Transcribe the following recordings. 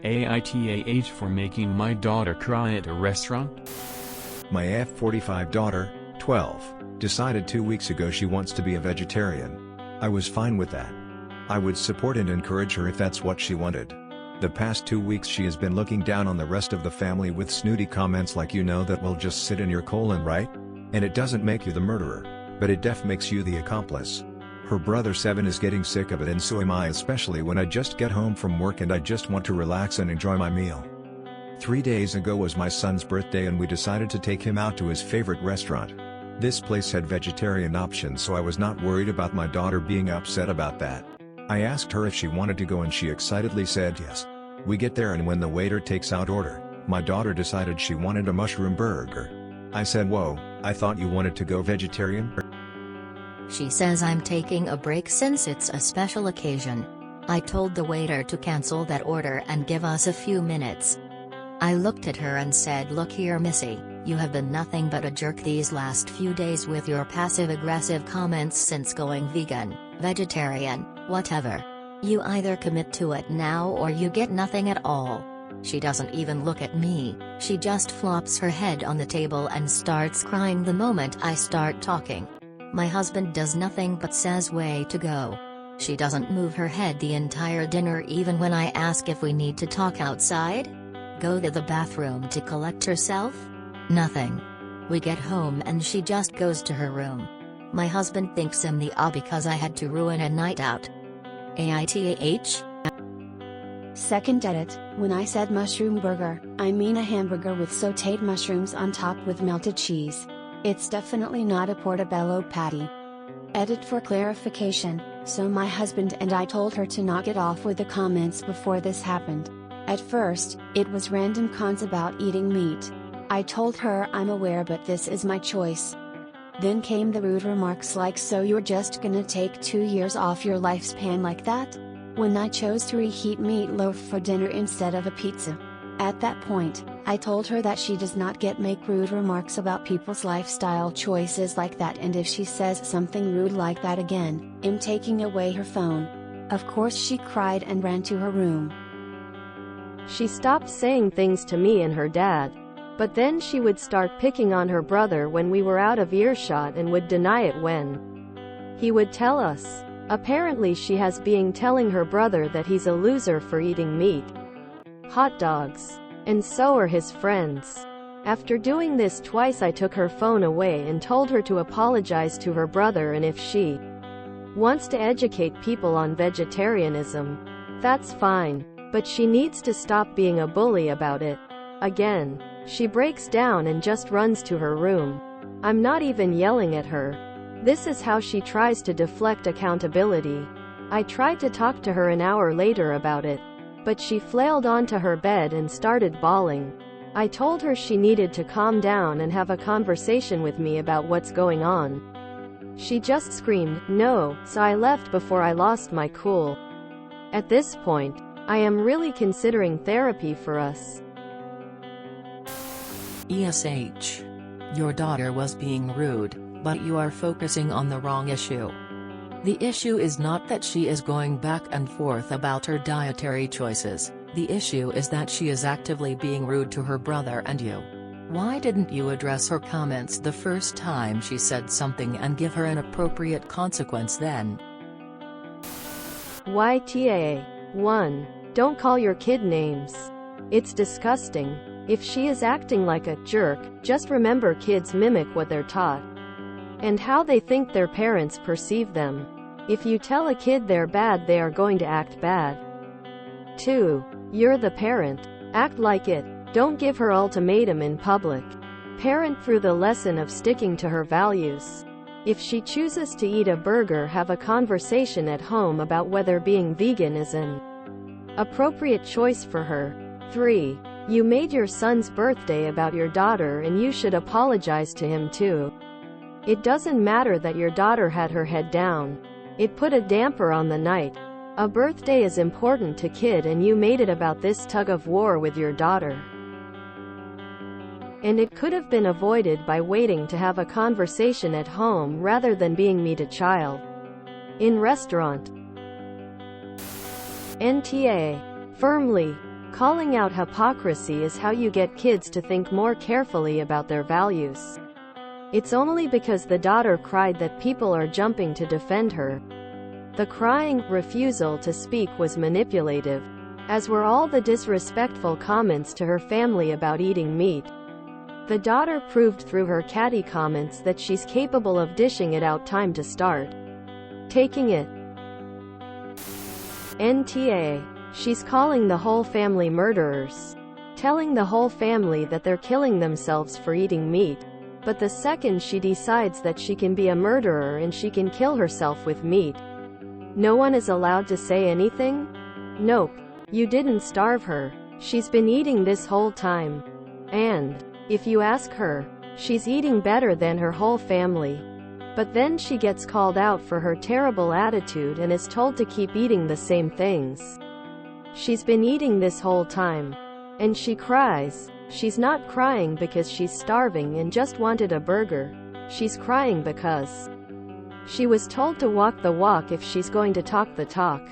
AITAH for making my daughter cry at a restaurant? My F45 daughter, 12, decided 2 weeks ago she wants to be a vegetarian. I was fine with that. I would support and encourage her if that's what she wanted. The past 2 weeks she has been looking down on the rest of the family with snooty comments like, you know, that will just sit in your colon, right? And it doesn't make you the murderer, but it def makes you the accomplice. Her brother 7 is getting sick of it, and so am I, especially when I just get home from work and I just want to relax and enjoy my meal. 3 days ago was my son's birthday and we decided to take him out to his favorite restaurant. This place had vegetarian options, so I was not worried about my daughter being upset about that. I asked her if she wanted to go and she excitedly said yes. We get there and when the waiter takes out order, my daughter decided she wanted a mushroom burger. I said, "Whoa, I thought you wanted to go vegetarian?" She says I'm taking a break since it's a special occasion. I told the waiter to cancel that order and give us a few minutes. I looked at her and said, "Look here, Missy, you have been nothing but a jerk these last few days with your passive-aggressive comments since going vegan, vegetarian, whatever. You either commit to it now or you get nothing at all." She doesn't even look at me, she just flops her head on the table and starts crying the moment I start talking. My husband does nothing but says way to go. She doesn't move her head the entire dinner even when I ask if we need to talk outside. Go to the bathroom to collect herself? Nothing. We get home and she just goes to her room. My husband thinks I'm the because I had to ruin a night out. AITAH? Second edit, when I said mushroom burger, I mean a hamburger with sautéed mushrooms on top with melted cheese. It's definitely not a portobello patty. Edit for clarification, so my husband and I told her to knock it off with the comments before this happened. At first, it was random cons about eating meat. I told her I'm aware but this is my choice. Then came the rude remarks like, "So you're just gonna take 2 years off your lifespan like that?" When I chose to reheat meatloaf for dinner instead of a pizza. At that point, I told her that she does not get make rude remarks about people's lifestyle choices like that, and if she says something rude like that again, I'm taking away her phone. Of course she cried and ran to her room. She stopped saying things to me and her dad. But then she would start picking on her brother when we were out of earshot and would deny it when he would tell us. Apparently she has been telling her brother that he's a loser for eating meat, hot dogs, and so are his friends. After doing this twice, I took her phone away and told her to apologize to her brother, and if she wants to educate people on vegetarianism, that's fine, but she needs to stop being a bully about it. Again, she breaks down and just runs to her room. I'm not even yelling at her. This is how she tries to deflect accountability. I tried to talk to her an hour later about it, but she flailed onto her bed and started bawling. I told her she needed to calm down and have a conversation with me about what's going on. She just screamed, "No," so I left before I lost my cool. At this point, I am really considering therapy for us. ESH. Your daughter was being rude, but you are focusing on the wrong issue. The issue is not that she is going back and forth about her dietary choices, the issue is that she is actively being rude to her brother and you. Why didn't you address her comments the first time she said something and give her an appropriate consequence then? YTA. 1. Don't call your kid names. It's disgusting. If she is acting like a jerk, just remember kids mimic what they're taught and how they think their parents perceive them. If you tell a kid they're bad, they are going to act bad. 2. You're the parent. Act like it. Don't give her ultimatum in public. Parent through the lesson of sticking to her values. If she chooses to eat a burger, have a conversation at home about whether being vegan is an appropriate choice for her. 3. You made your son's birthday about your daughter and you should apologize to him too. It doesn't matter that your daughter had her head down. It put a damper on the night. A birthday is important to kid and you made it about this tug of war with your daughter. And it could have been avoided by waiting to have a conversation at home rather than being meet a child in restaurant. NTA. Firmly. Calling out hypocrisy is how you get kids to think more carefully about their values. It's only because the daughter cried that people are jumping to defend her. The crying, refusal to speak was manipulative, as were all the disrespectful comments to her family about eating meat. The daughter proved through her catty comments that she's capable of dishing it out time to start taking it. NTA. She's calling the whole family murderers. Telling the whole family that they're killing themselves for eating meat. But the second she decides that she can be a murderer and she can kill herself with meat, no one is allowed to say anything? Nope. You didn't starve her. She's been eating this whole time. And if you ask her, she's eating better than her whole family. But then she gets called out for her terrible attitude and is told to keep eating the same things. She's been eating this whole time. And she cries. She's not crying because she's starving and just wanted a burger. She's crying because she was told to walk the walk if she's going to talk the talk.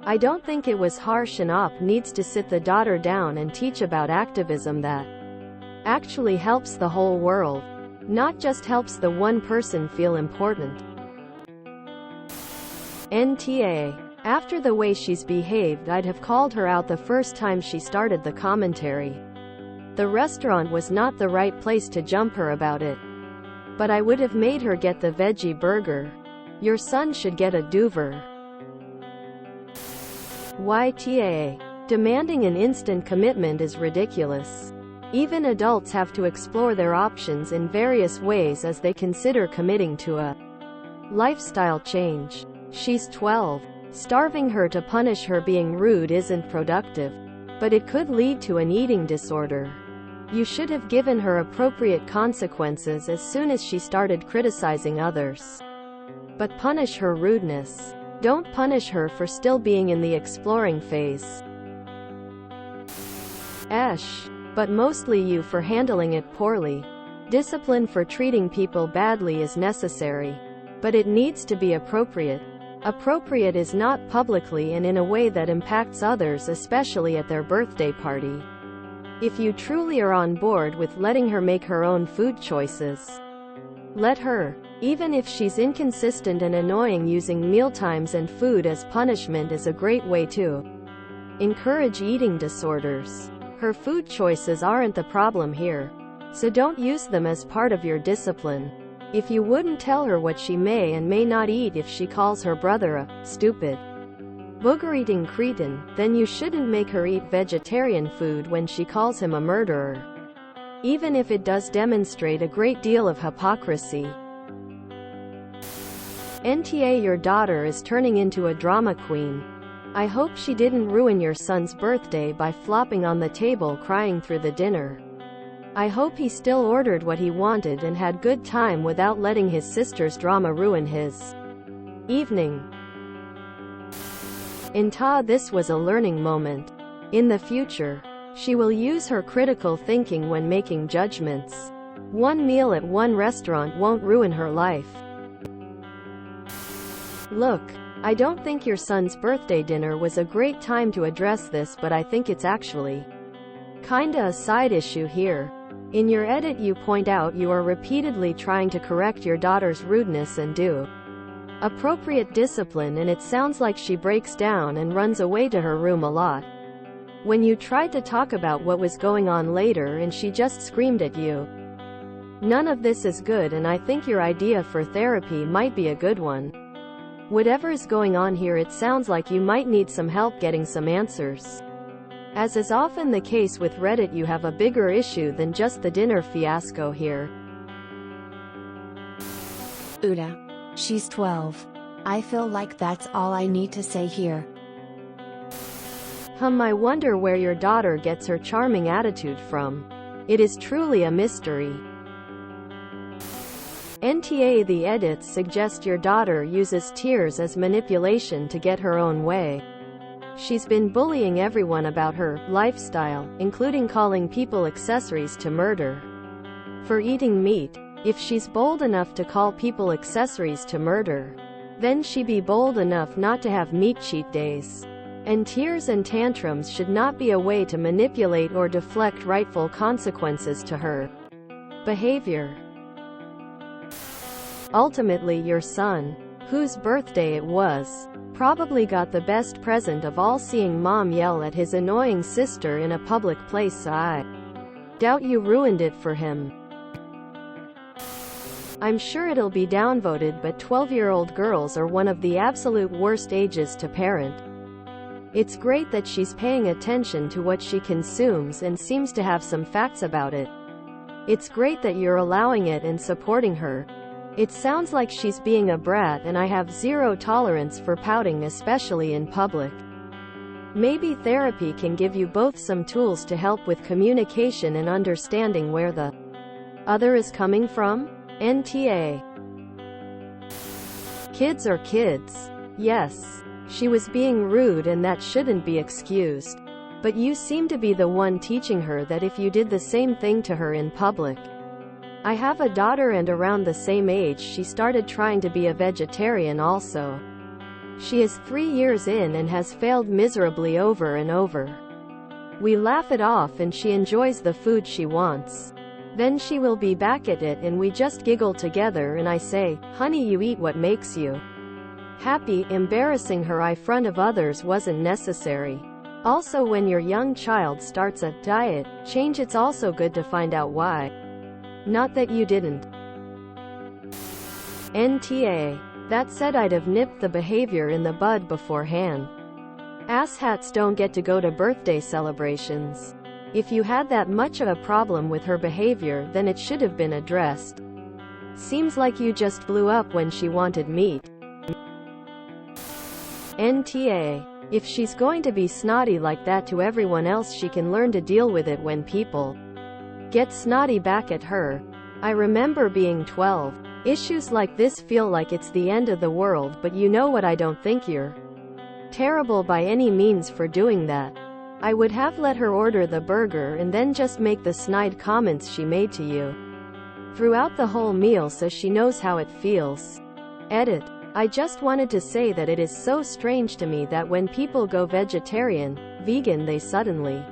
I don't think it was harsh, and Op needs to sit the daughter down and teach about activism that actually helps the whole world, not just helps the one person feel important. NTA. After the way she's behaved, I'd have called her out the first time she started the commentary. The restaurant was not the right place to jump her about it. But I would have made her get the veggie burger. Your son should get a Doover. YTA. Demanding an instant commitment is ridiculous. Even adults have to explore their options in various ways as they consider committing to a lifestyle change. She's 12. Starving her to punish her being rude isn't productive, but it could lead to an eating disorder. You should have given her appropriate consequences as soon as she started criticizing others. But punish her rudeness. Don't punish her for still being in the exploring phase. Esh. But mostly you for handling it poorly. Discipline for treating people badly is necessary. But it needs to be appropriate. Appropriate is not publicly and in a way that impacts others, especially at their birthday party. If you truly are on board with letting her make her own food choices, let her. Even if she's inconsistent and annoying, using mealtimes and food as punishment is a great way to encourage eating disorders. Her food choices aren't the problem here, so don't use them as part of your discipline. If you wouldn't tell her what she may and may not eat if she calls her brother a stupid, booger-eating cretin, then you shouldn't make her eat vegetarian food when she calls him a murderer, even if it does demonstrate a great deal of hypocrisy. NTA. Your daughter is turning into a drama queen. I hope she didn't ruin your son's birthday by flopping on the table crying through the dinner. I hope he still ordered what he wanted and had good time without letting his sister's drama ruin his evening. AITAH. This was a learning moment. In the future, she will use her critical thinking when making judgments. One meal at one restaurant won't ruin her life. Look, I don't think your son's birthday dinner was a great time to address this, but I think it's actually kinda a side issue here. In your edit you point out you are repeatedly trying to correct your daughter's rudeness and do appropriate discipline, and it sounds like she breaks down and runs away to her room a lot. When you tried to talk about what was going on later and she just screamed at you. None of this is good, and I think your idea for therapy might be a good one. Whatever is going on here, it sounds like you might need some help getting some answers. As is often the case with Reddit, you have a bigger issue than just the dinner fiasco here. AITAH. She's 12. I feel like that's all I need to say here. I wonder where your daughter gets her charming attitude from. It is truly a mystery. NTA. The edits suggest your daughter uses tears as manipulation to get her own way. She's been bullying everyone about her lifestyle, including calling people accessories to murder for eating meat. If she's bold enough to call people accessories to murder, then she be bold enough not to have meat cheat days. And tears and tantrums should not be a way to manipulate or deflect rightful consequences to her behavior. Ultimately, your son, whose birthday it was, probably got the best present of all, seeing mom yell at his annoying sister in a public place, so I doubt you ruined it for him. I'm sure it'll be downvoted, but 12-year-old girls are one of the absolute worst ages to parent. It's great that she's paying attention to what she consumes and seems to have some facts about it. It's great that you're allowing it and supporting her. It sounds like she's being a brat, and I have zero tolerance for pouting, especially in public. Maybe therapy can give you both some tools to help with communication and understanding where the other is coming from. NTA. Kids are kids. Yes, she was being rude and that shouldn't be excused. But you seem to be the one teaching her that if you did the same thing to her in public. I have a daughter, and around the same age she started trying to be a vegetarian also. She is 3 years in and has failed miserably over and over. We laugh it off and she enjoys the food she wants. Then she will be back at it and we just giggle together, and I say, "Honey, you eat what makes you happy." Embarrassing her in front of others wasn't necessary. Also, when your young child starts a diet change, it's also good to find out why. Not that you didn't. NTA. That said, I'd have nipped the behavior in the bud beforehand. Asshats don't get to go to birthday celebrations. If you had that much of a problem with her behavior, then it should have been addressed. Seems like you just blew up when she wanted meat. NTA. If she's going to be snotty like that to everyone else, she can learn to deal with it when people get snotty back at her. I remember being 12. Issues like this feel like it's the end of the world, but you know what, I don't think you're terrible by any means for doing that. I would have let her order the burger and then just make the snide comments she made to you throughout the whole meal so she knows how it feels. Edit. I just wanted to say that it is so strange to me that when people go vegetarian, vegan, they suddenly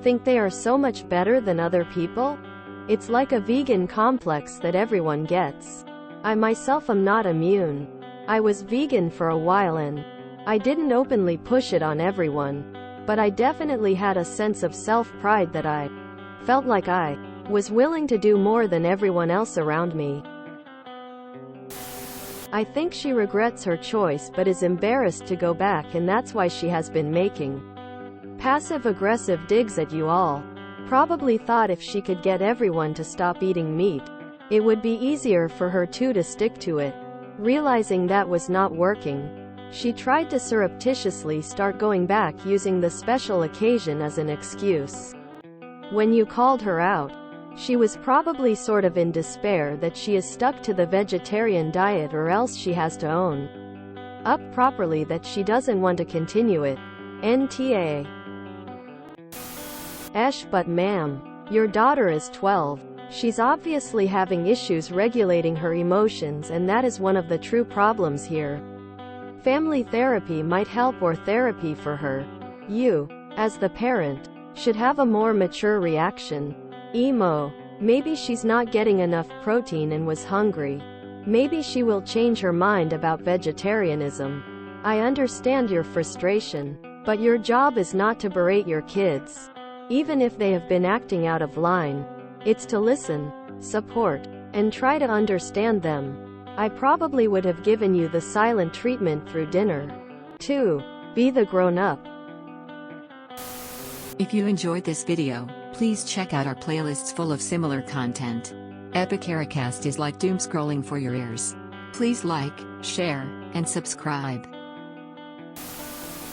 think they are so much better than other people. It's like a vegan complex that everyone gets. I myself am not immune. I was vegan for a while and I didn't openly push it on everyone. But I definitely had a sense of self-pride that I felt like I was willing to do more than everyone else around me. I think she regrets her choice but is embarrassed to go back, and that's why she has been making passive-aggressive digs at you all. Probably thought if she could get everyone to stop eating meat, it would be easier for her too to stick to it. Realizing that was not working, she tried to surreptitiously start going back, using the special occasion as an excuse. When you called her out, she was probably sort of in despair that she is stuck to the vegetarian diet, or else she has to own up properly that she doesn't want to continue it. NTA. But ma'am, your daughter is 12. She's obviously having issues regulating her emotions, and that is one of the true problems here. Family therapy might help, or therapy for her. You, as the parent, should have a more mature reaction. Emo. Maybe she's not getting enough protein and was hungry. Maybe she will change her mind about vegetarianism. I understand your frustration, but your job is not to berate your kids. Even if they have been acting out of line, it's to listen, support, and try to understand them. I probably would have given you the silent treatment through dinner. 2. Be the grown-up. If you enjoyed this video, please check out our playlists full of similar content. AITAH is like doom scrolling for your ears. Please like, share, and subscribe.